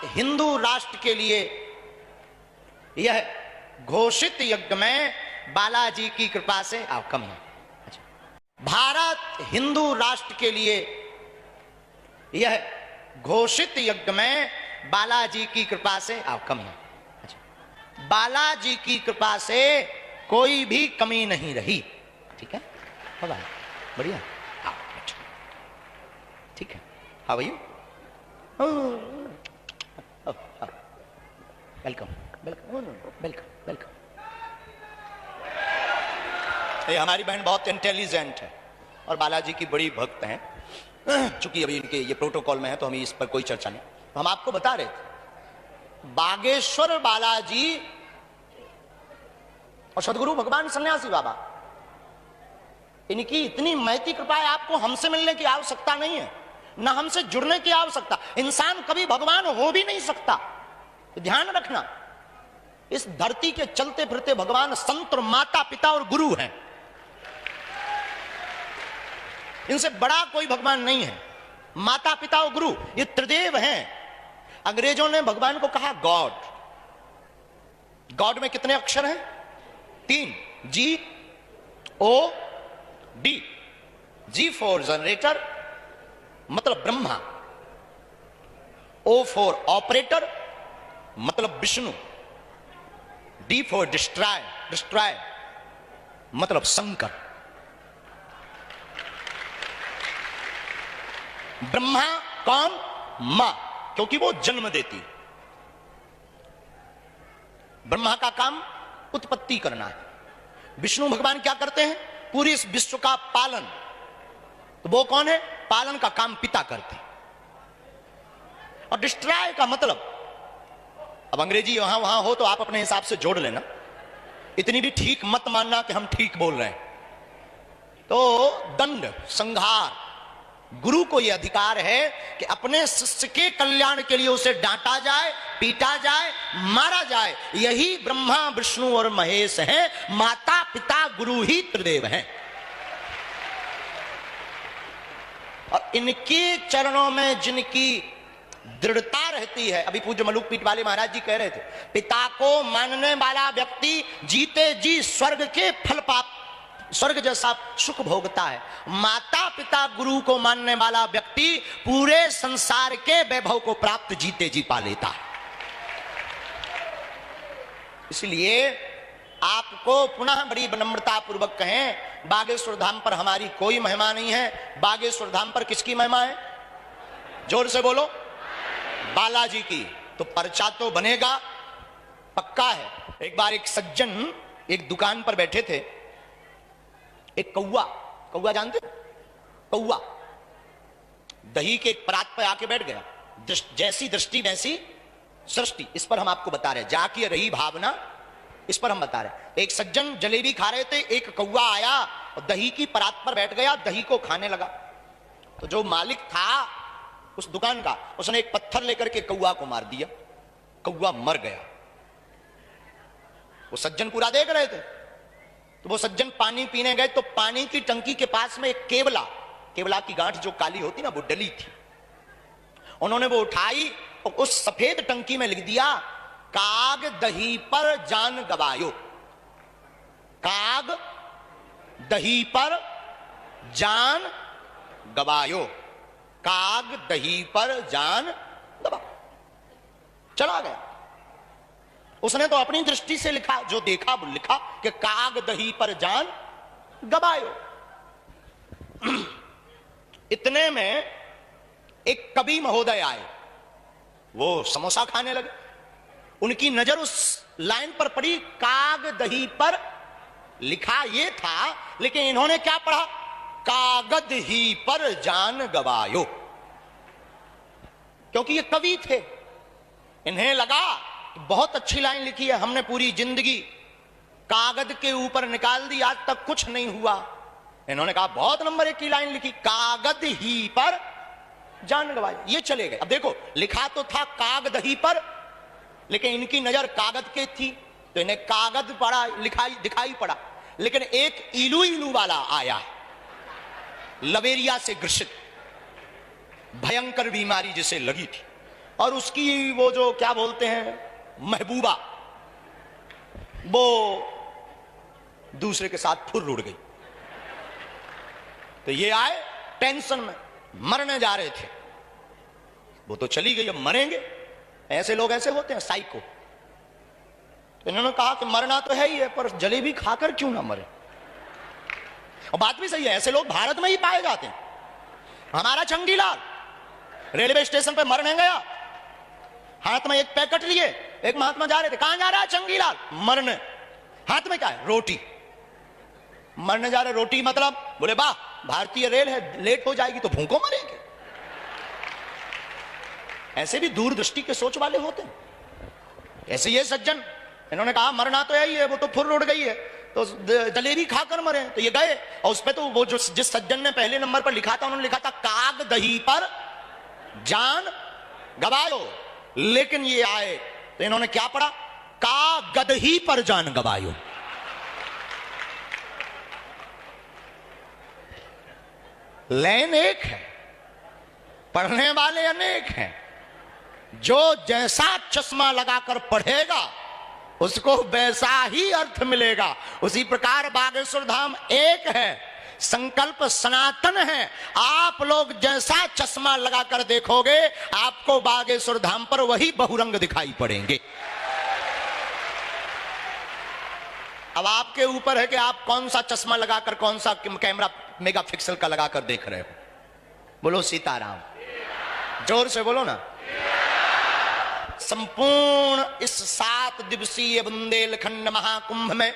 हिंदू राष्ट्र के लिए यह घोषित यज्ञ में बालाजी की कृपा से कम है। अच्छा, भारत हिंदू राष्ट्र के लिए यह घोषित यज्ञ में बालाजी की कृपा से कम है। अच्छा, बालाजी की कृपा से कोई भी कमी नहीं रही। ठीक है, बढ़िया, ठीक है। How are you? Welcome welcome welcome welcome. ये हमारी बहन बहुत इंटेलिजेंट है और बालाजी की बड़ी भक्त हैं। चूंकि अभी इनके ये प्रोटोकॉल में है तो हम इस पर कोई चर्चा नहीं। तो हम आपको बता रहे थे बागेश्वर बालाजी और सदगुरु भगवान सन्यासी बाबा, इनकी इतनी महती कृपा है, आपको हमसे मिलने की आवश्यकता नहीं है, ना हमसे जुड़ने की आवश्यकता। इंसान कभी भगवान हो भी नहीं सकता, तो ध्यान रखना। इस धरती के चलते फिरते भगवान संत और माता पिता और गुरु हैं। इनसे बड़ा कोई भगवान नहीं है। माता पिता और गुरु ये त्रिदेव हैं। अंग्रेजों ने भगवान को कहा गॉड। गॉड में कितने अक्षर हैं? 3, GOD। G फॉर जनरेटर मतलब ब्रह्मा, O फॉर ऑपरेटर मतलब विष्णु, D फॉर डिस्ट्रॉय मतलब शंकर। ब्रह्मा कौन? मां, क्योंकि वो जन्म देती। ब्रह्मा का काम उत्पत्ति करना है। विष्णु भगवान क्या करते हैं? पूरी इस विश्व का पालन। तो वो कौन है? पालन का काम पिता करते हैं। और डिस्ट्रॉय का मतलब, अब अंग्रेजी वहां वहां हो तो आप अपने हिसाब से जोड़ लेना, इतनी भी ठीक मत मानना कि हम ठीक बोल रहे हैं। तो दंड, संहार। गुरु को यह अधिकार है कि अपने शिष्य के कल्याण के लिए उसे डांटा जाए, पीटा जाए, मारा जाए। यही ब्रह्मा विष्णु और महेश हैं। माता पिता गुरु ही त्रिदेव हैं। और इनके चरणों में जिनकी दृढ़ता रहती है, अभी पूज्य मलुक पीठ वाले महाराज जी कह रहे थे, पिता को मानने वाला व्यक्ति जीते जी स्वर्ग के फल पाप, स्वर्ग जैसा सुख भोगता है। माता पिता गुरु को मानने वाला व्यक्ति पूरे संसार के वैभव को प्राप्त जीते जी पा लेता है। इसलिए आपको पुनः बड़ी विनम्रता पूर्वक कहें, बागेश्वर धाम पर हमारी कोई महिमा नहीं है। बागेश्वर धाम पर किसकी महिमा है? जोर से बोलो। बालाजी की। तो पर्चा तो बनेगा, पक्का है। एक बार एक सज्जन एक दुकान पर बैठे थे। एक कौवा जानते? कौवा दही के एक परात पर आके बैठ गया। जैसी दृष्टि वैसी सृष्टि, इस पर हम आपको बता रहे। जाकी रही भावना, इस पर हम बता रहे। एक सज्जन जलेबी खा रहे थे, एक कौवा आया और दही की परात पर बैठ गया, दही को खाने लगा। तो जो मालिक था उस दुकान का, उसने एक पत्थर लेकर के कौवा को मार दिया। कौवा मर गया। वो सज्जन पूरा देख रहे थे। तो वो सज्जन पानी पीने गए तो पानी की टंकी के पास में एक केवला की गांठ जो काली होती ना, वो डली थी। उन्होंने वो उठाई और उस सफेद टंकी में लिख दिया, काग दही पर जान गवायो। काग दही पर जान गवायो। काग दही पर जान गवा। चला गया। उसने तो अपनी दृष्टि से लिखा, जो देखा वो लिखा कि काग दही पर जान गवायो। इतने में एक कवि महोदय आए, वो समोसा खाने लगे। उनकी नजर उस लाइन पर पड़ी, काग दही पर लिखा ये था, लेकिन इन्होंने क्या पढ़ा? कागद ही पर जान गवायो। क्योंकि ये कवि थे, इन्हें लगा बहुत अच्छी लाइन लिखी है, हमने पूरी जिंदगी कागज के ऊपर निकाल दी, आज तक कुछ नहीं हुआ। इन्होंने कहा बहुत नंबर 1 की लाइन लिखी, कागज ही पर जान गवाई। ये चले गए। अब देखो, लिखा तो था काग दही पर, लेकिन इनकी नजर कागज के थी, तो इन्हें कागज पड़ा, दिखाई पड़ा। लेकिन एक इलू वाला आया, लवेरिया से ग्रसित, भयंकर बीमारी जिसे लगी थी, और उसकी वो जो क्या बोलते हैं महबूबा, वो दूसरे के साथ फुर उड़ गई। तो ये आए टेंशन में, मरने जा रहे थे, वो तो चली गई, अब मरेंगे। ऐसे लोग ऐसे होते हैं साइको। तो इन्होंने कहा कि मरना तो है ही है, पर जलेबी खाकर क्यों ना मरे। और बात भी सही है, ऐसे लोग भारत में ही पाए जाते हैं। हमारा चंगीलाल रेलवे स्टेशन पे मरने गया, हाथ में एक पैकेट लिए, एक महात्मा जा रहे थे। कहां जा रहा है चंगीलाल? मरने। हाथ में क्या है? रोटी। मरने जा रहे, रोटी मतलब? बोले वाह, भारतीय रेल है, लेट हो जाएगी तो भूखों मरेंगे। ऐसे भी दूरदृष्टि के सोच वाले होते हैं। ऐसे ये सज्जन, इन्होंने कहा मरना तो यही है, वो तो फुर उड़ गई है, तो जलेबी खाकर मरे। तो ये गए, और उसपे तो वो जो जिस सज्जन ने पहले नंबर पर लिखा था, उन्होंने लिखा था काग दही पर जान गवायो। लेकिन ये आए तो इन्होंने क्या पढ़ा? का गदही पर जान गवायो। लाइन एक है, पढ़ने वाले अनेक हैं। जो जैसा चश्मा लगाकर पढ़ेगा उसको वैसा ही अर्थ मिलेगा। उसी प्रकार बागेश्वर धाम एक है, संकल्प सनातन है। आप लोग जैसा चश्मा लगाकर देखोगे, आपको बागेश्वर धाम पर वही बहुरंग दिखाई पड़ेंगे। अब आपके ऊपर है कि आप कौन सा चश्मा लगाकर, कौन सा कैमरा मेगापिक्सल का लगाकर देख रहे हो। बोलो सीताराम, जोर से बोलो ना। संपूर्ण इस 7 दिवसीय बुंदेलखंड महाकुंभ में,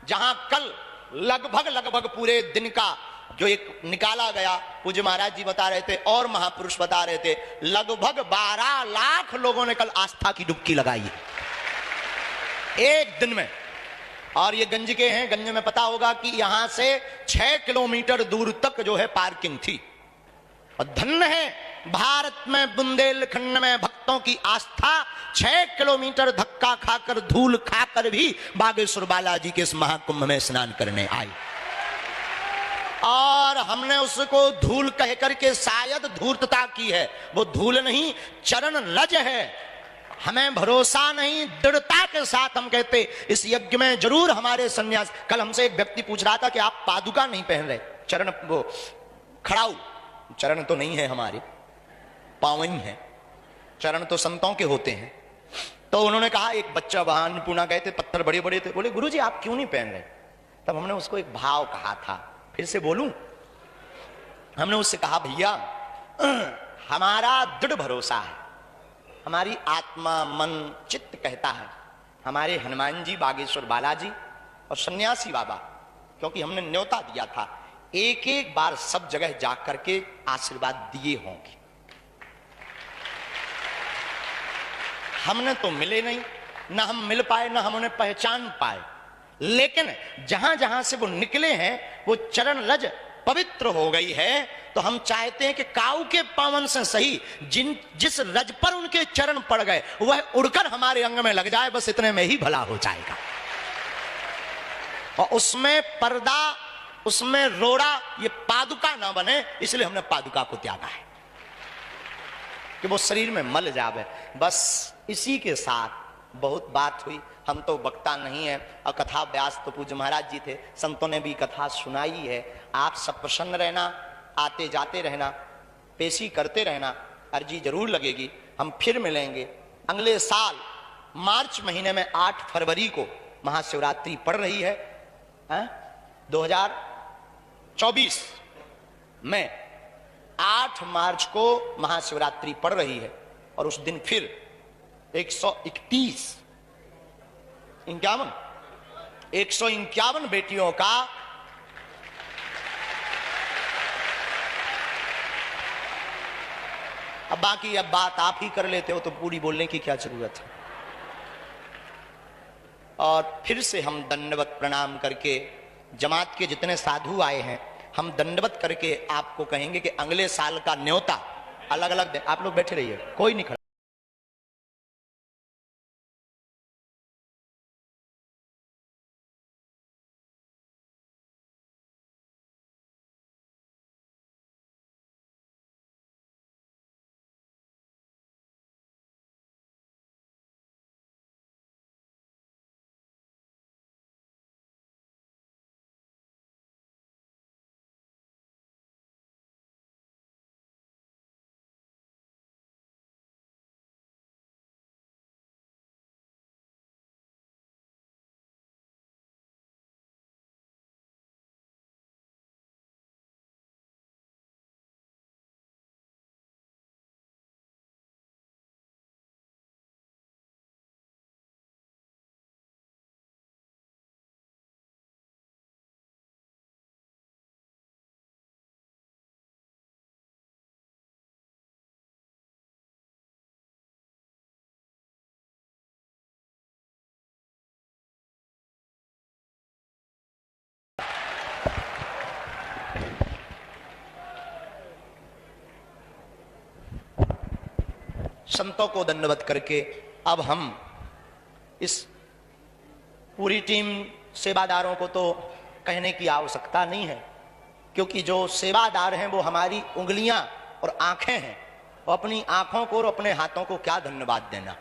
जहां कल लगभग पूरे दिन का जो एक निकाला गया, पूज्य महाराज जी बता रहे थे और महापुरुष बता रहे थे, लगभग 12 लाख लोगों ने कल आस्था की डुबकी लगाई एक दिन में। और ये गंज के हैं, गंज में पता होगा कि यहां से 6 किलोमीटर दूर तक जो है पार्किंग थी। और धन्य है भारत में बुंदेलखंड में भक्तों की आस्था। 6 किलोमीटर धक्का खाकर, धूल खाकर भी बागेश्वर बालाजी के इस महाकुंभ में स्नान करने आई। और हमने उसको धूल कह करके शायद धूर्तता की है, वो धूल नहीं, चरण लज है। हमें भरोसा नहीं, दृढ़ता के साथ हम कहते इस यज्ञ में जरूर हमारे सन्यास। कल हमसे एक व्यक्ति पूछ रहा था कि आप पादुका नहीं पहन रहे, चरण वो खड़ाऊ, चरण तो नहीं है हमारे, पावन है, चरण तो संतों के होते हैं। तो उन्होंने कहा, एक बच्चा वहां अन्नपूर्णा गए थे, पत्थर बड़े बड़े थे, बोले गुरुजी आप क्यों नहीं पहन रहे? तब हमने उसको एक भाव कहा था, फिर से बोलूं? हमने उससे कहा भैया हमारा दृढ़ भरोसा है, हमारी आत्मा मन चित्त कहता है, हमारे हनुमान जी, बागेश्वर बालाजी और सन्यासी बाबा, क्योंकि हमने न्योता दिया था, एक एक बार सब जगह जा करके आशीर्वाद दिए होंगे। हमने तो मिले नहीं, ना हम मिल पाए, ना हम उन्हें पहचान पाए, लेकिन जहां जहां से वो निकले हैं वो चरण रज पवित्र हो गई है। तो हम चाहते हैं कि काऊ के पावन से सही जिस रज पर उनके चरण पड़ गए वह उड़कर हमारे अंग में लग जाए, बस इतने में ही भला हो जाएगा। और उसमें पर्दा, उसमें रोड़ा, ये पादुका ना बने, इसलिए हमने पादुका को त्यागा है कि वो शरीर में मल जावे। बस इसी के साथ बहुत बात हुई। हम तो वक्ता नहीं है, और कथा व्यास तो पूज्य महाराज जी थे, संतों ने भी कथा सुनाई है। आप सब प्रसन्न रहना, आते जाते रहना, पेशी करते रहना, अर्जी जरूर लगेगी। हम फिर मिलेंगे अगले साल मार्च महीने में 8 फरवरी को महाशिवरात्रि पड़ रही है 2024 में 8 मार्च को महाशिवरात्रि पड़ रही है। और उस दिन फिर 151 बेटियों का अब बाकी अब बात आप ही कर लेते हो तो पूरी बोलने की क्या जरूरत है। और फिर से हम दंडवत प्रणाम करके, जमात के जितने साधु आए हैं, हम दंडवत करके आपको कहेंगे कि अगले साल का न्योता अलग अलग। आप लोग बैठे रहिए, कोई नहीं खड़ा। संतों को दंडवत करके अब हम इस पूरी टीम सेवादारों को तो कहने की आवश्यकता नहीं है, क्योंकि जो सेवादार हैं वो हमारी उंगलियां और आंखें हैं, और अपनी आंखों को और अपने हाथों को क्या धन्यवाद देना।